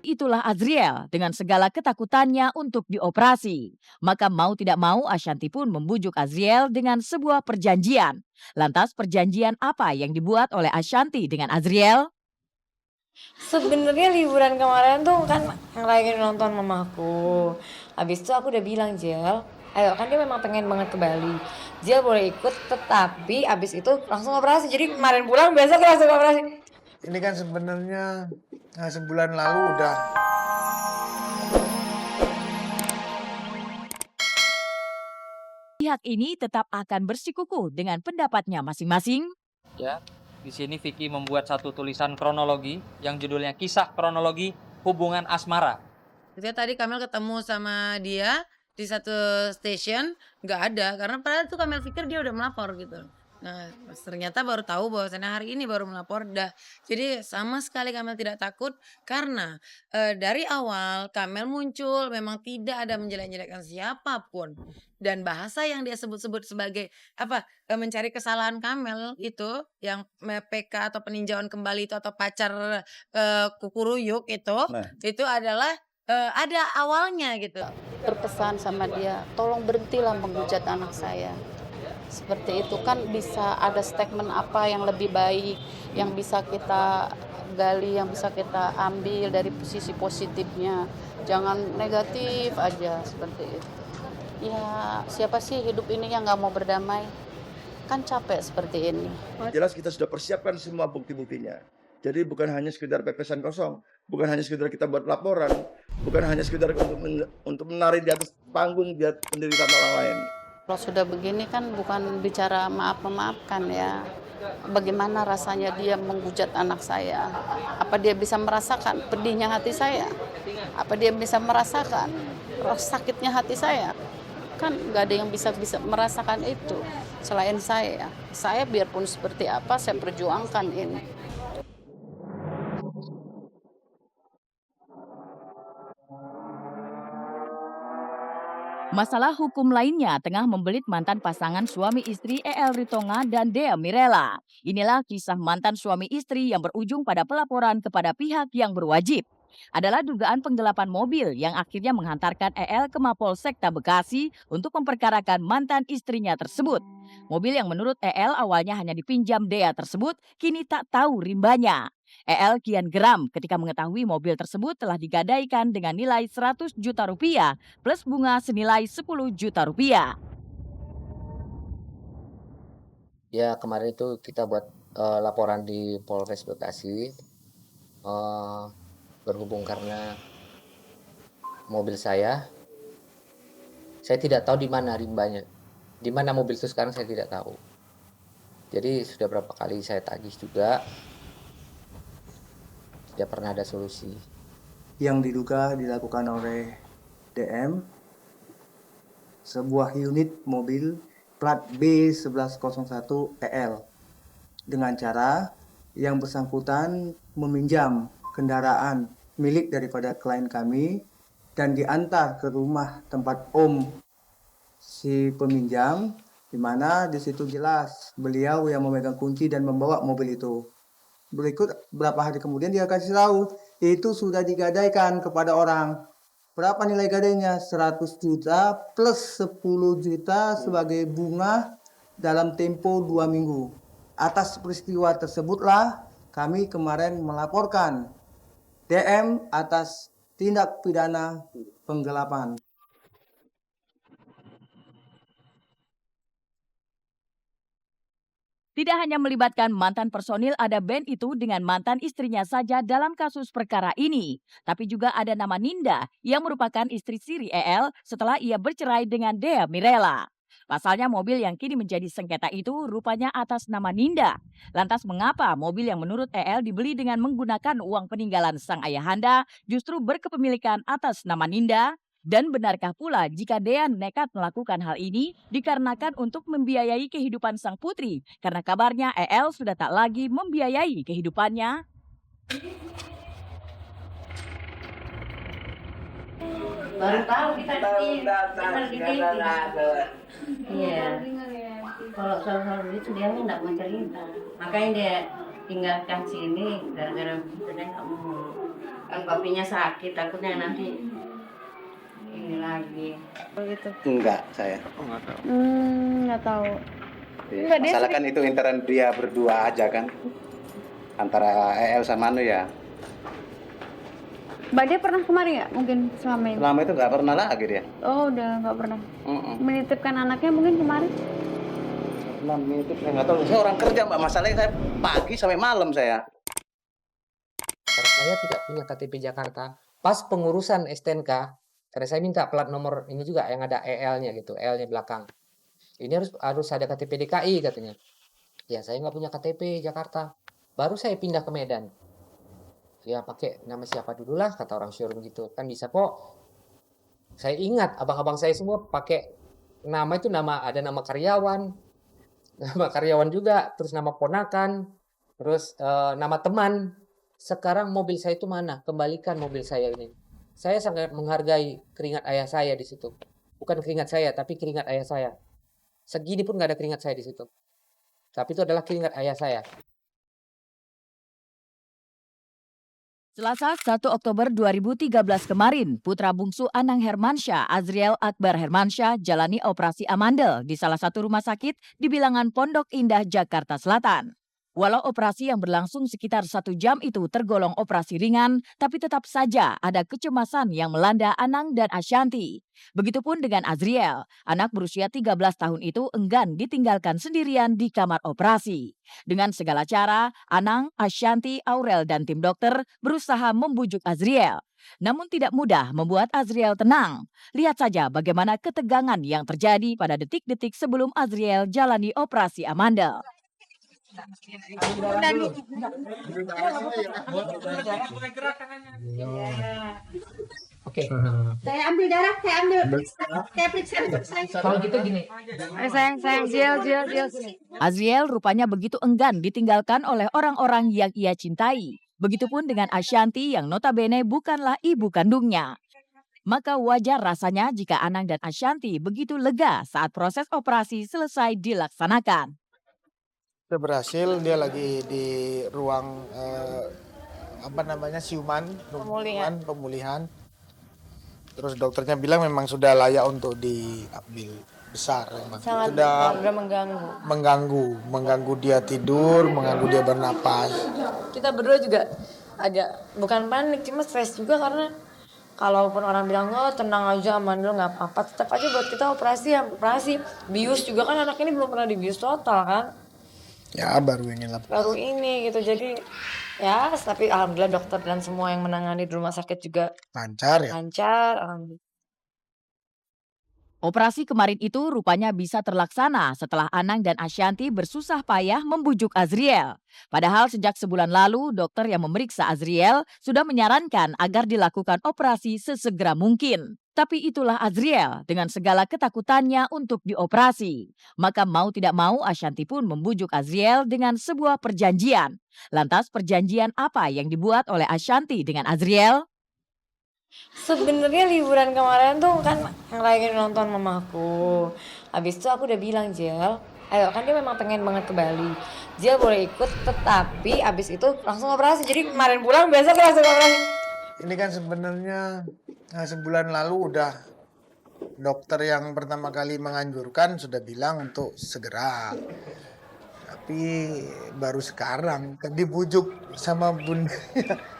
itulah Azriel dengan segala ketakutannya untuk dioperasi. Maka mau tidak mau Ashanti pun membujuk Azriel dengan sebuah perjanjian. Lantas perjanjian apa yang dibuat oleh Ashanti dengan Azriel? Sebenarnya liburan kemarin tuh kan ngerayain nonton mamaku. Habis itu aku udah bilang, Jel, ayo kan dia memang pengen banget ke Bali. Jel boleh ikut, tetapi abis itu langsung operasi. Jadi kemarin pulang besok langsung operasi. Ini kan sebenarnya sebulan lalu udah. Pihak ini tetap akan bersikukuh dengan pendapatnya masing-masing. Ya, di sini Vicky membuat satu tulisan kronologi yang judulnya Kisah Kronologi Hubungan Asmara. Jadi tadi Kamel ketemu sama dia di satu station, nggak ada karena padahal tuh Kamel pikir dia udah melapor gitu. Nah, ternyata baru tahu bahwasannya hari ini baru melapor dah. Jadi sama sekali Kamel tidak takut karena dari awal Kamel muncul memang tidak ada menjelek-jelekkan siapapun dan bahasa yang dia sebut-sebut sebagai apa mencari kesalahan Kamel itu yang PK atau peninjauan kembali itu atau pacar kukuruyuk itu adalah ada awalnya gitu. Berpesan sama dia, tolong berhentilah menghujat anak saya. Seperti itu kan bisa ada statement apa yang lebih baik, yang bisa kita gali, yang bisa kita ambil dari sisi positifnya. Jangan negatif aja seperti itu. Ya siapa sih hidup ini yang gak mau berdamai? Kan capek seperti ini. Jelas kita sudah persiapkan semua bukti-buktinya. Jadi bukan hanya sekedar pepesan kosong, bukan hanya sekedar kita buat laporan, bukan hanya sekedar untuk menari di atas panggung di atas penderitaan orang lain. Kalau sudah begini kan bukan bicara maaf-memaafkan ya. Bagaimana rasanya dia menghujat anak saya? Apa dia bisa merasakan pedihnya hati saya? Apa dia bisa merasakan sakitnya hati saya? Kan nggak ada yang bisa merasakan itu selain saya. Saya biarpun seperti apa, saya perjuangkan ini. Masalah hukum lainnya tengah membelit mantan pasangan suami istri EL Ritonga dan Dea Mirela. Inilah kisah mantan suami istri yang berujung pada pelaporan kepada pihak yang berwajib. Adalah dugaan penggelapan mobil yang akhirnya menghantarkan EL ke Mapolsekta Bekasi untuk memperkarakan mantan istrinya tersebut. Mobil yang menurut EL awalnya hanya dipinjam Dea tersebut, kini tak tahu rimbanya. EL kian geram ketika mengetahui mobil tersebut telah digadaikan dengan nilai 100 juta rupiah plus bunga senilai 10 juta rupiah. Ya kemarin itu kita buat laporan di Polres Bekasi. Berhubung karena mobil saya tidak tahu di mana rimbanya. Di mana mobil itu sekarang saya tidak tahu. Jadi sudah berapa kali saya tagih juga. Tidak pernah ada solusi. Yang diduga dilakukan oleh DM, sebuah unit mobil plat B1101EL dengan cara yang bersangkutan meminjam kendaraan milik daripada klien kami dan diantar ke rumah tempat om si peminjam, di mana di situ jelas beliau yang memegang kunci dan membawa mobil itu. Berikut berapa hari kemudian dia kasih tahu itu sudah digadaikan kepada orang. Berapa nilai gadainya? 100 juta plus 10 juta sebagai bunga dalam tempo 2 minggu. Atas peristiwa tersebutlah kami kemarin melaporkan DM atas tindak pidana penggelapan. Tidak hanya melibatkan mantan personil ada band itu dengan mantan istrinya saja dalam kasus perkara ini. Tapi juga ada nama Ninda yang merupakan istri siri EL setelah ia bercerai dengan Dea Mirela. Pasalnya mobil yang kini menjadi sengketa itu rupanya atas nama Ninda. Lantas mengapa mobil yang menurut EL dibeli dengan menggunakan uang peninggalan sang ayahanda justru berkepemilikan atas nama Ninda? Dan benarkah pula jika Dea nekat melakukan hal ini dikarenakan untuk membiayai kehidupan sang putri karena kabarnya EL sudah tak lagi membiayai kehidupannya? Baru tahu kita di Iya. Kalau soal itu dia nggak mau cerita. Makanya dia tinggalkan sini gara-gara begitu dia nggak mau Kan papinya sakit, takutnya nanti ini lagi. Begitu. Enggak, saya. Nggak tahu. Enggak, dia Masalah kan itu intern dia berdua aja kan. Antara EL sama Anu ya. Mbak dia pernah kemari nggak? Mungkin selama ini. Selama itu nggak pernah lagi dia. Oh, udah nggak pernah. Menitipkan anaknya mungkin kemarin. Nah, itu saya nggak tahu. Saya orang kerja Mbak. Masalahnya saya pagi sampai malam saya. Karena saya tidak punya KTP Jakarta. Pas pengurusan STNK, karena saya minta plat nomor ini juga yang ada EL-nya gitu, EL-nya belakang. Ini harus ada KTP DKI katanya. Ya saya nggak punya KTP Jakarta. Baru saya pindah ke Medan. Ya pakai nama siapa dulu lah, kata orang showroom gitu. Kan bisa kok. Saya ingat abang-abang saya semua pakai nama itu ada nama karyawan. Nama karyawan juga, terus nama ponakan, terus nama teman. Sekarang mobil saya itu mana? Kembalikan mobil saya ini. Saya sangat menghargai keringat ayah saya di situ. Bukan keringat saya, tapi keringat ayah saya. Segini pun nggak ada keringat saya di situ. Tapi itu adalah keringat ayah saya. Selasa 1 Oktober 2013 kemarin, putra bungsu Anang Hermansyah, Azriel Akbar Hermansyah, jalani operasi amandel di salah satu rumah sakit di bilangan Pondok Indah, Jakarta Selatan. Walau operasi yang berlangsung sekitar 1 jam itu tergolong operasi ringan, tapi tetap saja ada kecemasan yang melanda Anang dan Ashanti. Begitupun dengan Azriel, anak berusia 13 tahun itu enggan ditinggalkan sendirian di kamar operasi. Dengan segala cara, Anang, Ashanti, Aurel, dan tim dokter berusaha membujuk Azriel. Namun tidak mudah membuat Azriel tenang. Lihat saja bagaimana ketegangan yang terjadi pada detik-detik sebelum Azriel jalani operasi amandel. Oke. Saya ambil darah, saya periksa untuk saya. Kalau gitu gini. Sayang, Jill sini. Azriel rupanya begitu enggan ditinggalkan oleh orang-orang yang ia cintai. Begitupun dengan Ashanti yang notabene bukanlah ibu kandungnya. Maka wajar rasanya jika Anang dan Ashanti begitu lega saat proses operasi selesai dilaksanakan. Sudah berhasil, dia lagi di ruang siuman, pemulihan. Terus dokternya bilang memang sudah layak untuk diambil besar. Sangat Sudah mengganggu dia tidur, mengganggu dia bernapas. Kita berdua juga agak bukan panik, cuma stres juga karena kalaupun orang bilang oh tenang aja amandel nggak apa-apa, tetap aja buat kita operasi bius juga kan anak ini belum pernah dibius total kan. Ya baru ini gitu, jadi ya tapi alhamdulillah dokter dan semua yang menangani di rumah sakit juga lancar ya. alhamdulillah. Operasi kemarin itu rupanya bisa terlaksana setelah Anang dan Ashanti bersusah payah membujuk Azriel. Padahal sejak sebulan lalu, dokter yang memeriksa Azriel sudah menyarankan agar dilakukan operasi sesegera mungkin. Tapi itulah Azriel dengan segala ketakutannya untuk dioperasi. Maka mau tidak mau Ashanti pun membujuk Azriel dengan sebuah perjanjian. Lantas perjanjian apa yang dibuat oleh Ashanti dengan Azriel? Sebenarnya liburan kemarin tuh kan ngerayain nonton mamaku. Habis itu aku udah bilang Jel, ayo kan dia memang pengen banget ke Bali. Jel boleh ikut, tetapi abis itu langsung operasi. Jadi kemarin pulang besok langsung operasi. Ini kan sebenarnya sebulan lalu udah dokter yang pertama kali menganjurkan sudah bilang untuk segera. Tapi baru sekarang dibujuk sama bunda.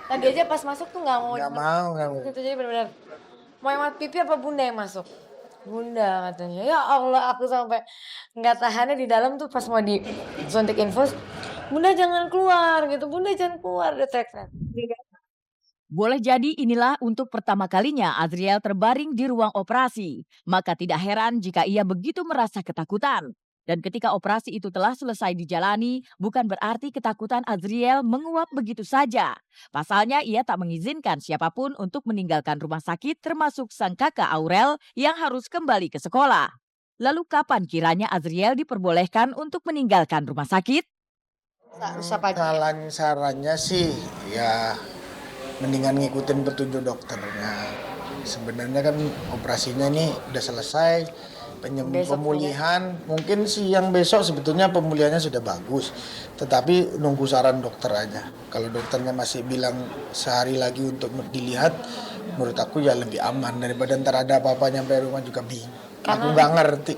Tadi aja pas masuk tuh nggak mau. Gitu, jadi benar-benar mau hemat pipi apa bunda yang masuk? Bunda katanya. Ya Allah, aku sampai nggak tahannya di dalam tuh pas mau disuntik infus. Bunda jangan keluar gitu, bunda jangan keluar, udah teriak. Boleh jadi inilah untuk pertama kalinya Azriel terbaring di ruang operasi. Maka tidak heran jika ia begitu merasa ketakutan. Dan ketika operasi itu telah selesai dijalani, bukan berarti ketakutan Azriel menguap begitu saja. Pasalnya ia tak mengizinkan siapapun untuk meninggalkan rumah sakit termasuk sang kakak Aurel yang harus kembali ke sekolah. Lalu kapan kiranya Azriel diperbolehkan untuk meninggalkan rumah sakit? Sarannya sih ya mendingan ngikutin petunjuk dokternya. Sebenarnya kan operasinya ini udah selesai. Besok pemulihan mungkin siang besok sebetulnya pemulihannya sudah bagus, tetapi nunggu saran dokter aja. Kalau dokternya masih bilang sehari lagi untuk dilihat, menurut aku ya lebih aman daripada ntar ada apa-apa nyampe rumah juga bingung. Aku nggak ngerti.